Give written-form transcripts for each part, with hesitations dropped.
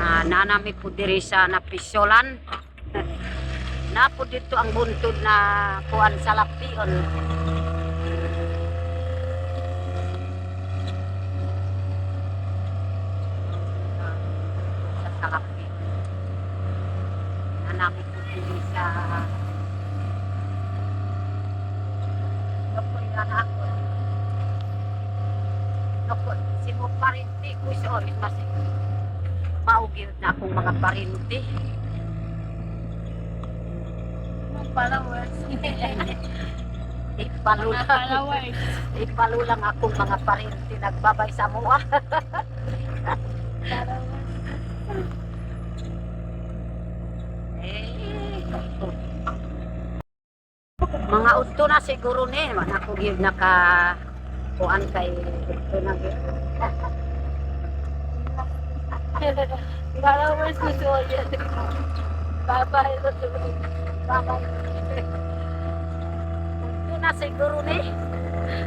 Nanami po diri sa napisyolan. Napo dito ang buntod na kuan sa lapion. Sa salapi. Nanami po diri sa Nokon na ako. Nokon, si mo parinti ko sa orin masig. Maugil na akong mga parinti. Followers. Ipalulang akong mga parinti nagbabay sa mua. Mga udto na siguro ni, ako gyud naka kuan kay udto na gyud. Followers na siya yan. Bye-bye na siya. Bye-bye. Udto na siguro ni.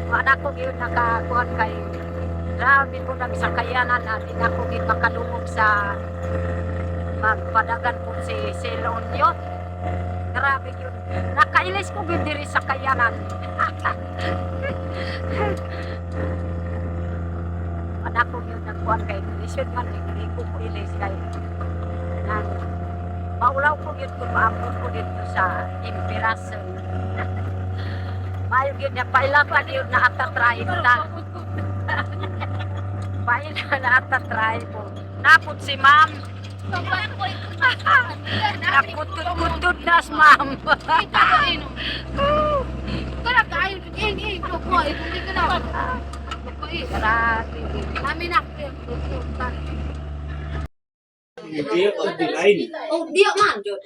Wala ko gyud nakakuan kay grabe po nang sa kayanan na di na ko gyud makalumog sa magpadagan po si Leonio. Grabe yun. Nakailis ko gyud diri sa kayanan. Wala ko gyud nagkuan kay lisod man hindi ko po ilis kay nang maulaw ko gyud kung maambot ko dito sa Imperason. Mayo gyud na pailapan yun na atatry ta. Paila na atatry po. Napot si ma'am. Nakutod-kutod na si ma'am. Kaya kayo, hindi ka na. Grabe. Kami na. Oh, dia man jud.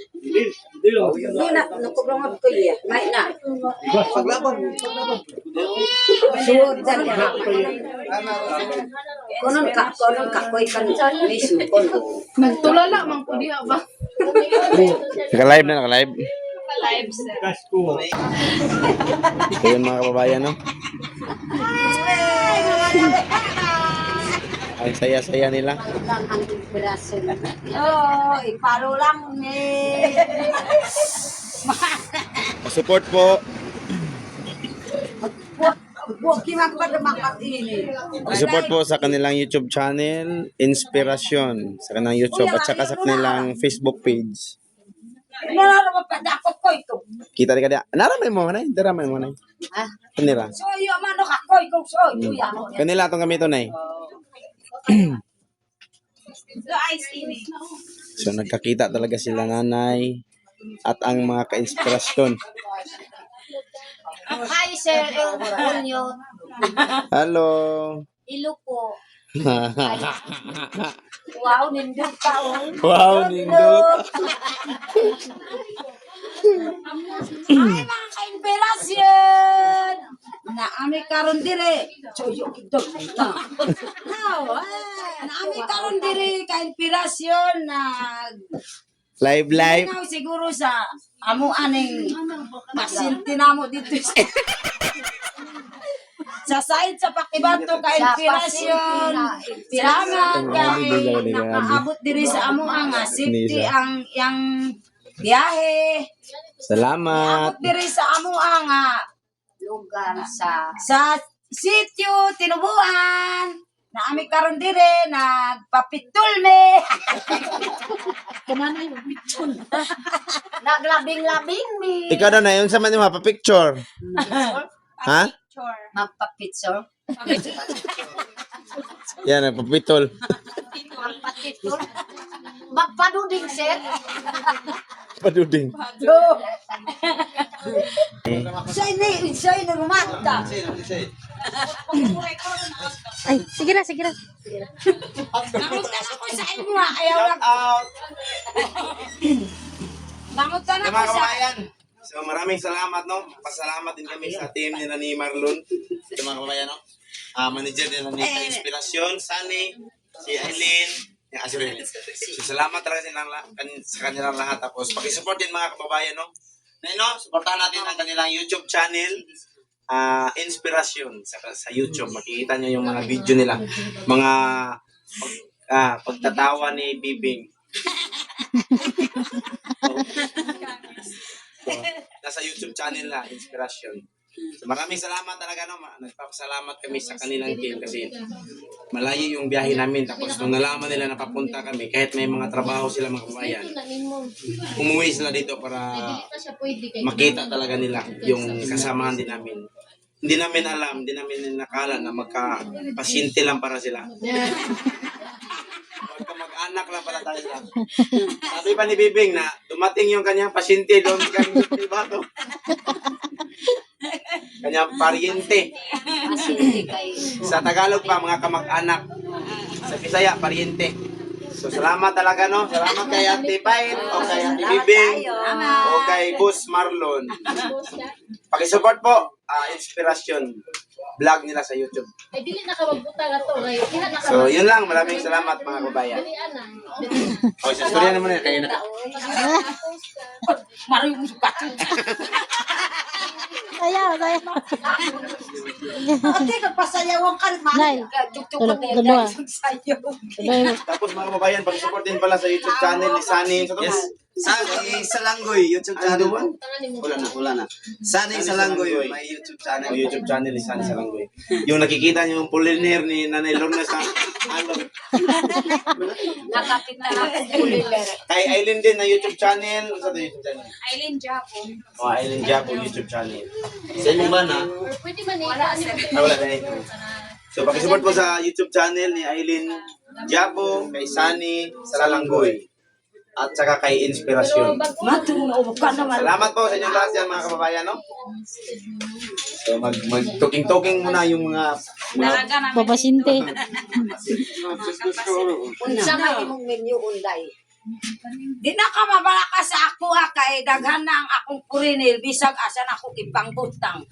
Di na nakubrong ko iya. May na. Suod dyan ka. Konon ka koy kan mismo kono. Nagtulala man ko diha ba? Naka-live na, naka-live. Live sir. Ito yung mga kababayan, no? Ang saya-saya nila. Oh, iparo lang ni. Support po. Buok kimang pa makat ini. Support po sa kanilang YouTube channel, Inspirasyon, sa kanilang YouTube, at saka sa kanilang Facebook page. Nalala mo pa dako ko ito. Kita di kada. Naramay mo manay, daramay mo manay. Ha? Kanila. So iyo man no kakoy ko so kuya mo. Kanila tong gamito nay. So nagkakita talaga sila nanay at ang mga ka-inspirasyon. Hi sir, Elonio. Hello. Ilo po. Wow, nindot ka oh. Wow, nindot. Ay mga ka-inspirasyon. Na ami karon dire. Choyo kidog na. Na ami karon dire ka-inspirasyon na Live. ikaw siguro sa amo aning pasyente namo dito sa side sa Pakibato ka-inspirasyon. Salamat kay nakaabot diri sa amo ang safety ang yang biyahe. Salamat. Abot diri sa amo ang lugar sa sitio Tinubuan. Na ami karon dire nagpapitol me. Kumana yung pitson. Naglabing-labing mi. Ikaw na yun sa man yung mapapicture. Ha? Magpapitsor. Yan, nagpapitol. Magpatitol. Magpaduding sir. Paduding. Say na rumata. Ay, sige na. Nangutan ako sa inyo ayaw lang. Nangutan Mga ako sa kababayan, so maraming salamat, no? Pasalamat din kami sa team nila ni Marlon. Ito mga kababayan, no? Manager nila ni Inspirasyon, Sunny, si Aileen, yung Azurel. So salamat talaga sa kanilang lahat. Tapos pakisupport din mga kababayan, no? Supportahan natin ang kanilang YouTube channel, Inspirasyon sa YouTube. Makikita nyo yung mga video nila. Mga pagtatawa ni Bibing. So, nasa YouTube channel na, Inspirasyon. So, maraming salamat talaga, no? Nagpapasalamat kami sa kanilang team kasi malayo yung biyahe namin. Tapos nung nalaman nila na papunta kami, kahit may mga trabaho sila mga kabayan, umuwi sila dito para makita talaga nila yung kasamahan din namin. Hindi namin alam, hindi namin nakala na magka-pasyente lang para sila. Magka-mag-anak lang pala tayo sila. Sabi pa ni Bibing na dumating yung kanyang pasyente doon sa kanyang bato. Kanyang paryente. Pasyente kay Sa Tagalog pa, mga kamag-anak. Sa Bisaya, paryente. So, salamat talaga, no? Salamat kay Ate Pain, o kay Ate Bibing, o kay Boss Marlon. Pakisupport po, Inspirasyon vlog nila sa YouTube. Ay, dili na ka magbutang ato. Ay, diha na ka. So, yun lang. Maraming salamat, mga kabayan. Dili ana. O, sa storya naman yan. Kaya na. Mario mo sukat. Ayaw. Ate nagpasayawan ka Nay, Tuk-tuk tulog, ka dalawa. sayaw. Tapos, mga kabayan, pakisupport din pala sa YouTube channel ni Sunny. Yes. Sunny Salanggoy, YouTube channel. Wala na. Sunny Salanggoy, may YouTube channel. Ang YouTube channel ni Sunny Salanggoy. Yung nakikita niyo yung puliner ni Nanay Lorna sa alog. Nakapit na ako puliler. Kay Aileen din na YouTube channel. Ano sa YouTube channel? Aileen Japo. O, Aileen Japo YouTube channel. Sa inyong ba na? Or pwede man Wala sir. Wala na eh. So, pakisupport po sa YouTube channel ni Aileen Japo, kay Sunny Salanggoy, at saka kay Inspirasyon. Matunog ka naman. Salamat po sa inyong lahat yan, mga kababayan, no? So, mag-talking muna yung mga Papasyente. Unsa may imong menu unday? Di na ka mabalaka sa ako kay daghan na ang akong kurinil bisag asa na ako ipangbutang.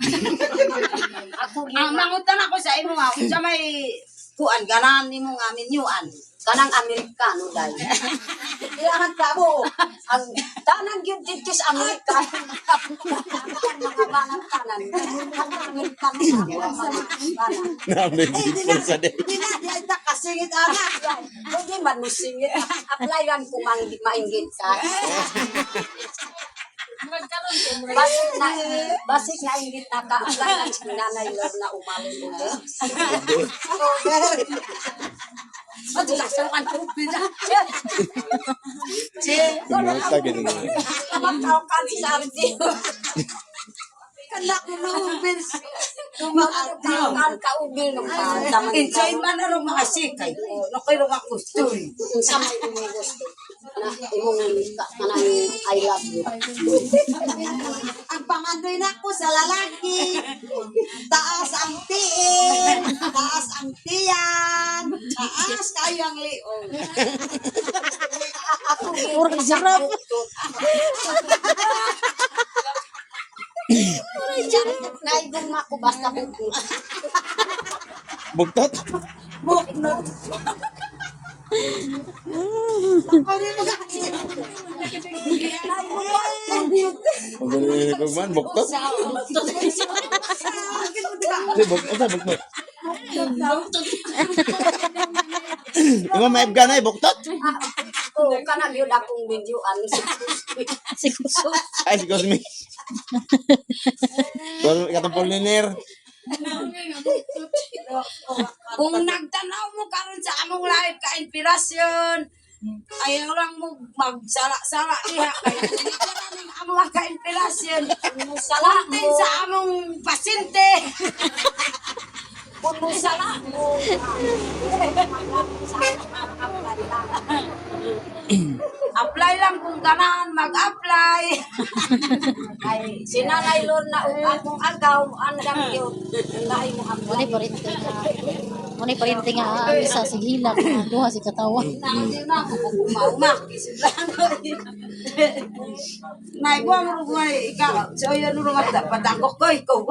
Ang mangutan ako sa imo nga unsa may kuan ganan nimo nga menyuan. Kanang Amerikano dai. Iyahan ka mo. Ang tanang gyud dito sa Amerika. Mga banang tanan. Ang Amerikano sa Hindi na kasingit anak. Hindi man mo singit. Applyan kung mainggit ka. Basik na inggit na ka-applyan sa Nanay Lorna umalin mo. Madulas ang antubid na. Kamagkawakan si Sardi. Kanak mo na ubin. Kumakaan ka ubin nung taman. Enjoy man na mga sikay. Nakoy mga gusto. Sa may gusto. Na imong kanang I love you. Ang pangandoy na ko sa lalaki. Taas ang tiin. Taas ang tiyan. Taas kayo ang liong. Urang sarap. Naibong ako basta bukod. bugtot. Bukod. Man, bugtot. Bugtot. Ima maib ka na, bugtot. Oo, kanang yun akong videoan. Si Kuso. Ay, si Cosme. Katong puliner. Kung nagtanaw mo karon sa among live ka inspirasyon, ayaw lang mo magsala-sala diha kay dito lang ang among ka inspirasyon. Salatin sa among pasyente. Kung sala mo. Apply lang kung ganahan mag-apply. Ay, sinanay Lorna ug akong agaw andam yun. Dahil mo apply. Muni parinte nga ang isa si Hila, duha si Katawa. Na ako kumauma. Naigwa mo rin mga ikaw. So yun rin mga patangkok ko ikaw.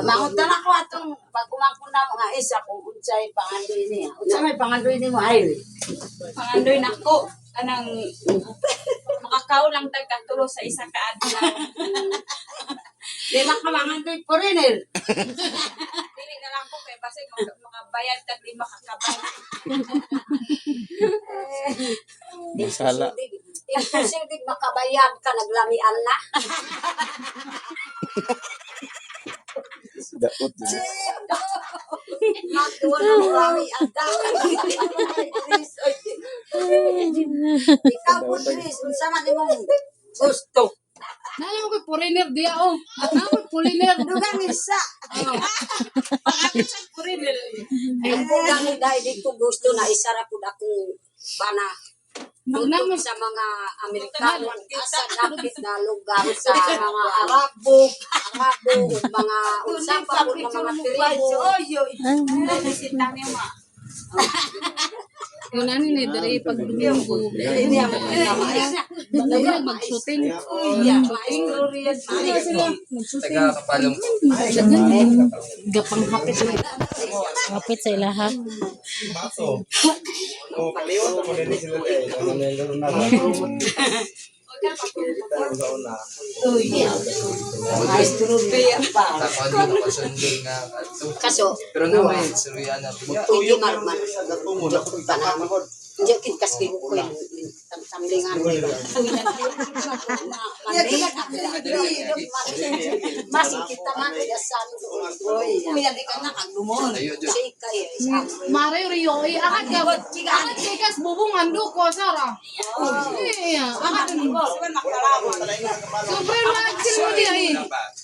Mangutan ako atong pagkumangkon na mga isa kung unsay pangandoy niya. Unsay may pangandoy ni mo ay. Pangandoy na ko anang makakaw lang tag katulo sa isa ka adlaw. Di man ka mangandoy po rin eh. Dili na lang ko kay kasi mga bayad at di makakabay. Masala. Imposible makabayad ka, naglamian na. Daot. Magtuwa na maglamian ka. Ikaw po, Chris, kung saan mong gusto. Nala ko foreigner dia oh. Nala ko foreigner. Dugang isa. Pag-amin sa kurinil. Ay, kung gani dahil di ko gusto na isara ko akong bana. Tutok sa mga Amerikano asa dapit na lugar sa mga Arabo, mga unsang pa po ng mga tribo. Bisitang niyo ma. Yun ano ni dere pag Domingo. Dali mag-shooting. Taga kapalong. Gapang hapit. Kapit sa ilaha. Baso. Oh, kaliwa mo din sila eh. Ano na yung na. Takon mo kapasundin nga. Kaso, Pero naman, suruyan na. pwede marman. Hindi kin kasi ko yung tamlingan. Masih kita nga kaya sa kuya di ka na kagumon. Ayun, Diyos. Kasi kaya Mare riyo ay akat ka. Akat kay kas bubungan do ko sara. Iya, akat ni. Sobre na sino di ay.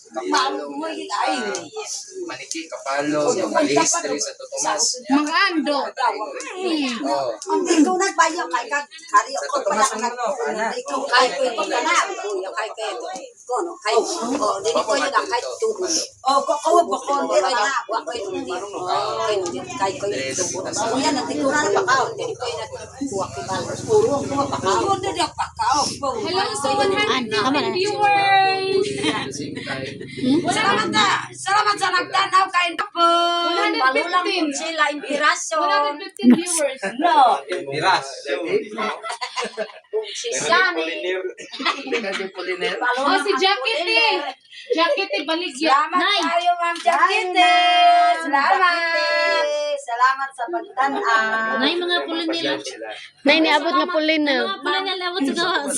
Kapalong. Maniki, kapalong. Kalihis diri sa Totomas. Mga ando. Oo. ikaw nagbayo kay kariyo ko pala ikaw kay ko yung kana kuya kay kono kay di ko yung kay tu ko di na wa ko yung di kay ko yung kuya na di ko na pakaw di ko na kuha ko ba puro ko pakaw di pakaw Hello sa 100 viewers. salamat sa nagtanaw kay po balulang sila inspirasyon 115 viewers. no Miras. si Shani Oh, si Jacket eh. Jacket eh, baligya. Salamat tayo, Ma'am Jakite. Salamat. Salamat sa pagtanaan. Nay mga pulin nila. Nay niabot nga pulin na. Mga pulin nila abot sa gawas.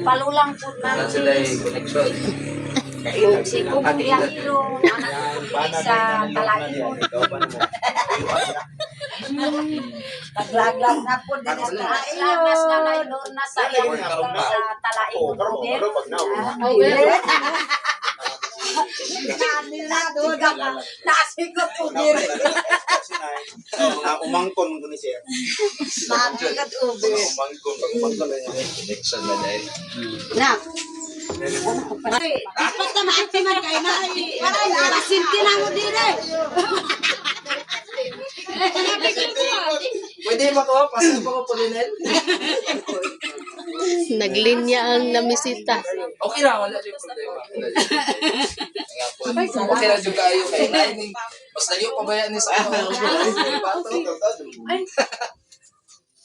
Palulang po Wala sila yung connection. yung si Kukong Yahiro, anak ko sa Talayon. Naglaglag na po din ang Talayon. Mas na doon na sa Talayon. Kanila doon ka nasigot po din. Umangkon ko ni siya. Nasigot ube. Umangkon na niya. Connection na dahil. Na. Dapat na maatiman kayo na. Parang nakasinti na mo din eh. Pwede ba ko? Pasal pa ko Polinel? Naglinya ang namisita. Okay na, wala yung problema. Okay na yung kayo kay Naining. Mas layo pa ba yan ni sa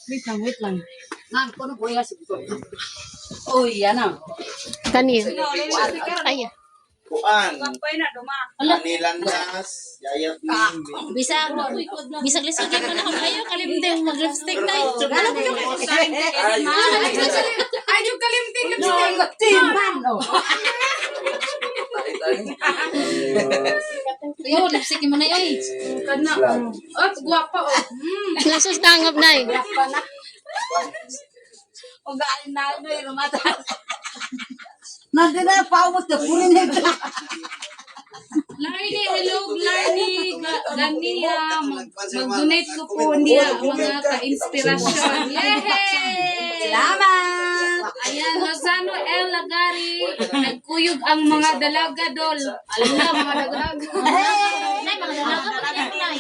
Wait lang. Nang kono po ya siguro. Oh iya na. Kani. Ay. Kuan. Pagpay na duma. Kanilandas. Yayat ni. Bisag lisod mo na kayo kalimteng mag-lipstick tay. Alam mo yung Ay, yung kalimting lipstick. Timan oh. Yo, lipstick mo na ay. Kana. Oh, guwapa oh. Nasus tangop nay. O galing na ano yung rumata. Nandun na pawot na purin ito. Larny, hello, Larny, Gania, mag-donate ko po niya mga ka-inspirasyon. Yehey! Salamat! Ayan, Rosano L. Lagari, nagkuyog ang mga dalaga, dol. Alam na, mga dalaga. Nay mga dalaga pa yan nay.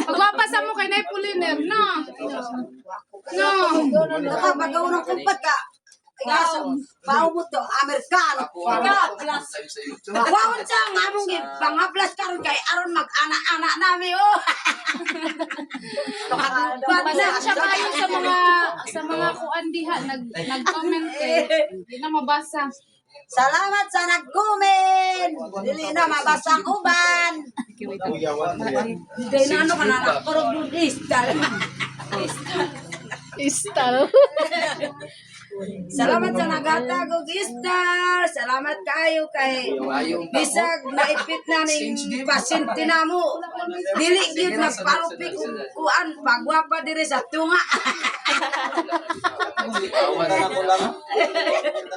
Pagwapasa mo kay Nay Puliner, no? No. Nakapagaw ng kumpat ka. Bawo mo to, Amerikano. Wawon sa nga mong pangaplas karon kay aron mag-ana-ana nami oh. Pasensya kayo sa mga kuan diha nag-comment kay hindi na mabasa. Salamat sa nag-comment. Dili na mabasang uban. Hindi na ano ka na nakurog yung istal. Istal. Salamat sa nagatagog istar. Salamat kayo kay bisag naipit na ning pasyente na mo. Dili gyud nagparupik kuan pagwapa diri sa tunga.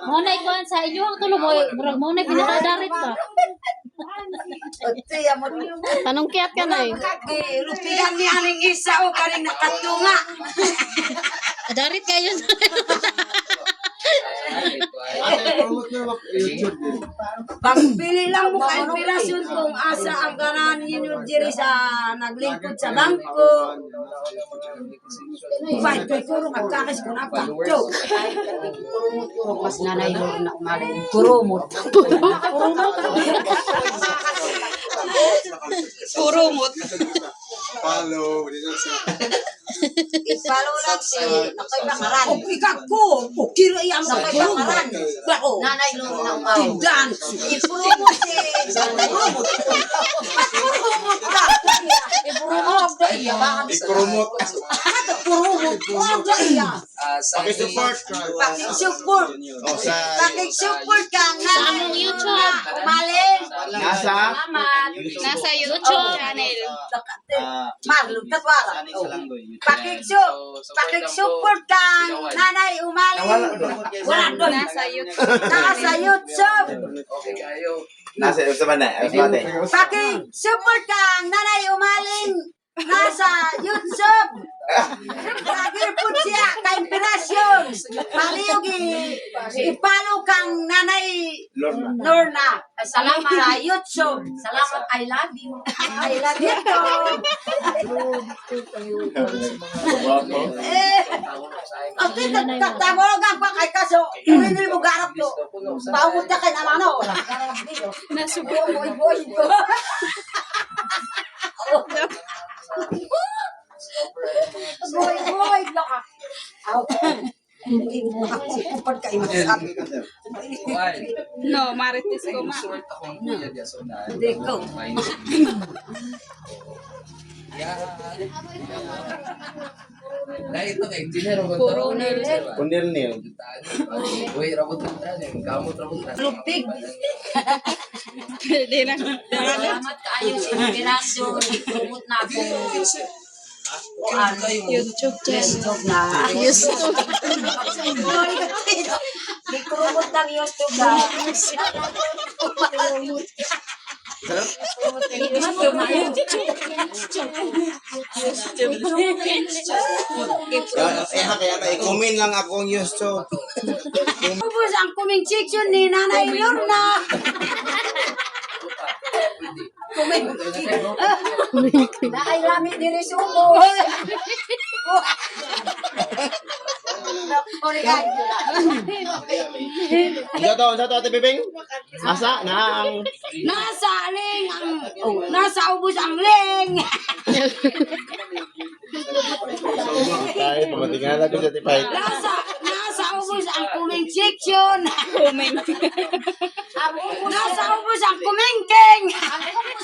Mo na ikuan sa inyo ang tulo mo. Murag mo na pinakadarit ba? Tiya mo. Tanong kiyat ka na eh. Rupigan ni aning isa o kaning nakatunga. Darit kayo. Pagpili lang mo ka inspirasyon kung asa ang ganan ninyo diri sa naglingkod sa bangko. Fight kay kurong at kakis ko na kakcho. Mas nanay mo na umaling kurumot. Kurumot. Ipalo lang si Nakay Pangaran. O ko, o kira iyang Nakay Pangaran. Bako. Nanay lo nang mau. Tindan. Ipromo si Kurumot. Kurumot ka. Ipromo ka iya. Ikurumot. Kurumot. Ka iya. Pakisupport. Pakisupport. O sa Pakisupport ka nga. Sa among YouTube. Umalin. nasa Nasa YouTube channel. Marlon Tatwara. Pakisupport kang nanay umaling. Wala doon. Nasa YouTube. Nasa YouTube. nasa sa banda. Pakisupport kang nanay umaling. Nasa YouTube. Lagi po siya ka inspirasyon. Paliyog ipalo kang nanay Lorna. Salamat Sa YouTube. Salamat, I love you. I love you too. Okay, tatawag pa kay kaso. Hindi mo garap to. Paumot ka kay namano. Nasubo. Boy. Boy, laka. Hindi mo kapag kayo masasabi. No, marites ko ma. Hindi ko. Kundir nil. Lupig. Pwede na. Salamat kayo sa inspirasyon. Kurumot na ako. YouTube YouTube na. YouTube. Ikurumot ng YouTube na. Kaya i-comment lang ako ang YouTube. Ubus ang comment section ni Nanay Lorna. Naay lamit diri subo. Sa to Ate Bibing. Asa na ang Nasa ling ang nasa ubus ang ling. tayo pamatingala ko sa tipay. Nasa ubus ang comment section. Nasa ubus ang kumengkeng.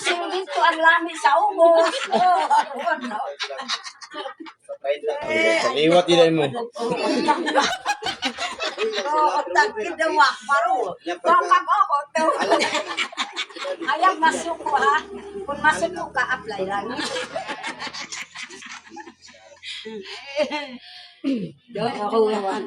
Dito ang lamit sa ubos. Iwat din mo. Tagkid na wak paro. Bakap ako to. Ayang masuk ko ha. Kung masuk ko ka apply lang. Ako bye-bye.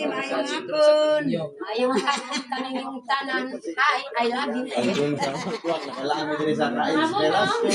Mayong hapon. Ayong hapon kanang yung tanan. Hi, I love you. Ang sa nakalami din sa ka-inspiration.